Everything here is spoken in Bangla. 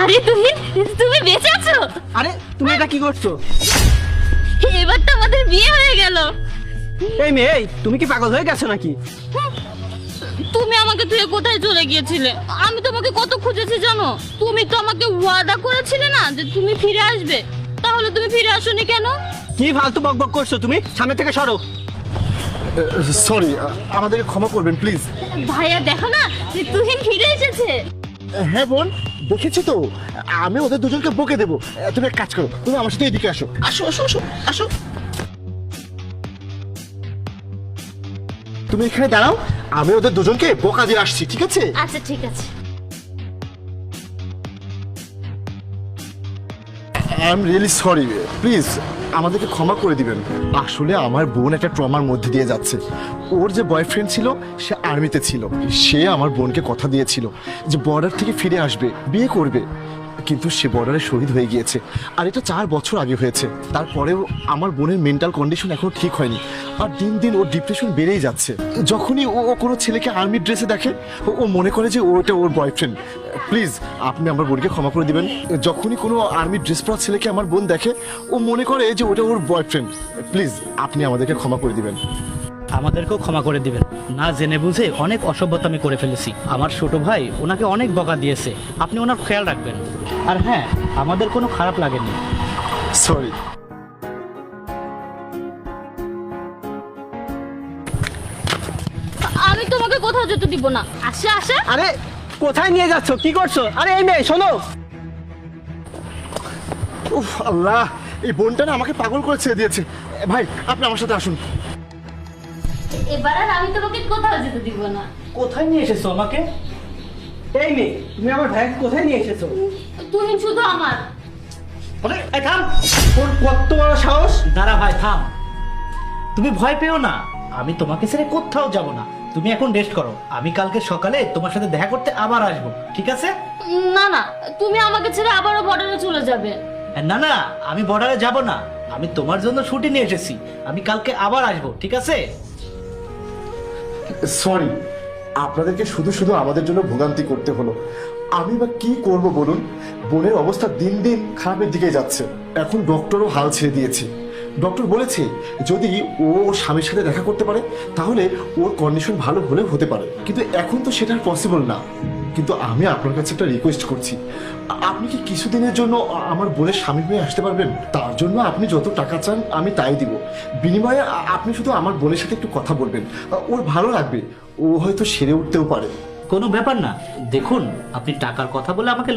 আরে তুমি বেঁচে আছো? আরে তুমি এটা কি করছো? এবার তো আমাদের বিয়ে হয়ে গেল। এই মেয়ে, এই তুমি কি পাগল হয়ে গেছো নাকি? তুমি আমাকে তুই কোথায় চলে গিয়েছিলে? আমি তোমাকে কত খুঁজেছি জানো? তুমি তো আমাকে ওয়াদা করেছিলে না যে তুমি ফিরে আসবে, তাহলে তুমি ফিরে আসোনি কেন? কি ফালতু বকবক করছো তুমি? সামনে থেকে সরো। সরি, আমাদেরকে ক্ষমা করবেন প্লিজ। ভাইয়া দেখো না যে তুহিন ফিরে এসেছে। হ্যাঁ বোন, দেখেছি তো। আমি ওদের দুজনকে বকে দেবো। তুমি এক কাজ করো, তুমি আমার সাথে এদিকে আসো। আসো আসো আসো আসো। তুমি এখানে দাঁড়াও, আমি ওদের দুজনকে বকা দিয়ে আসছি, ঠিক আছে? আচ্ছা ঠিক আছে। I am really sorry, please আমাদেরকে ক্ষমা করে দিবেন। আসলে আমার বোন একটা ট্রমার মধ্যে দিয়ে যাচ্ছে। ওর যে বয়ফ্রেন্ড ছিল সে আর্মিতে ছিল। সে আমার বোনকে কথা দিয়েছিল যে বর্ডার থেকে ফিরে আসবে, বিয়ে করবে, কিন্তু সে বর্ডারে শহীদ হয়ে গিয়েছে। আর এটা 4 বছর আগে হয়েছে। তারপরেও আমার বোনের মেন্টাল কন্ডিশন এখনো ঠিক হয়নি। আর দিন দিন ওর ডিপ্রেশন বেড়েই যাচ্ছে। যখনই ও কোনো ছেলেকে আর্মির ড্রেসে দেখে ও মনে করে যে ওটা ওর বয়ফ্রেন্ড। প্লিজ আপনি আমার বোনকে ক্ষমা করে দিবেন। যখনই কোনো আর্মির ড্রেস পরা ছেলেকে আমার বোন দেখে ও মনে করে যে ওটা ওর বয়ফ্রেন্ড। প্লিজ আপনি আমাদেরকে ক্ষমা করে দিবেন। আমাদেরকেও ক্ষমা করে দিবেন। না জেনে বুঝে অনেক অসভ্যতা আমি করে ফেলেছি। আমার ছোট ভাই ওনাকে অনেক বকা দিয়েছে, আপনি ওনার খেয়াল রাখবেন। আর হ্যাঁ, আমাদের কোনো খারাপ লাগেনি। সরি। আমি তোমাকে কোথাও যেতে দিব না। আসে আসে। আরে কোথায় নিয়ে যাচ্ছ? কি করছো? আরে এই মেয়ে শোনো। উফ আল্লাহ, এই বোনটা না আমাকে পাগল করে ছেড়ে দিয়েছে। ভাই আপনি আমার সাথে আসুন। এবার আর আমি তোমাকে কোথাও যেতে দিব না। কোথায় নিয়ে এসেছো আমাকে? এই মেয়ে, তুমি আমার ভাইকে কোথায় নিয়ে এসেছো? তুহিন শুধু আমার। আরে, এই থাম। ওর কত বড় সাহস! দাঁড়া ভাই, থাম। তুমি ভয় পেও না, আমি তোমাকে ছেড়ে কোথাও যাব না। তুমি এখন রেস্ট করো, আমি কালকে সকালে তোমার সাথে দেখা করতে আবার আসবো, ঠিক আছে? না না, তুমি আমাকে ছেড়ে আবারও বর্ডারে চলে যাবে। না না, আমি বর্ডারে যাব না। আমি তোমার জন্য ছুটি নিয়ে এসেছি। আমি কালকে আবার আসবো, ঠিক আছে? সরি, আপনাদেরকে শুধু শুধু আমাদের জন্য ভোগান্তি করতে হলো। আমি বা কি করব বলুন? বোনের অবস্থা দিন দিন খারাপের দিকে যাচ্ছে। এখন ডক্টরও হাল ছেড়ে দিয়েছে। ডক্টর বলেছে যদি ও ওর স্বামীর সাথে দেখা করতে পারে তাহলে ওর কন্ডিশন ভালো হলে হতে পারে, কিন্তু এখন তো সেটা পসিবল না। কিন্তু আমি আপনার কাছে একটা রিকোয়েস্ট করছি, আপনি কি কিছুদিনের জন্য আমার বোনের স্বামী হয়ে আসতে পারবেন? তার জন্য আপনি যত টাকা চান আমি তাই দিব। বিনিময়ে আপনি শুধু আমার বোনের সাথে একটু কথা বলবেন, ওর ভালো লাগবে, ও হয়তো সেরে উঠতেও পারে। কোনো ব্যাপার না। দেখুন, আপনি টাকার কথা বলে আমাকে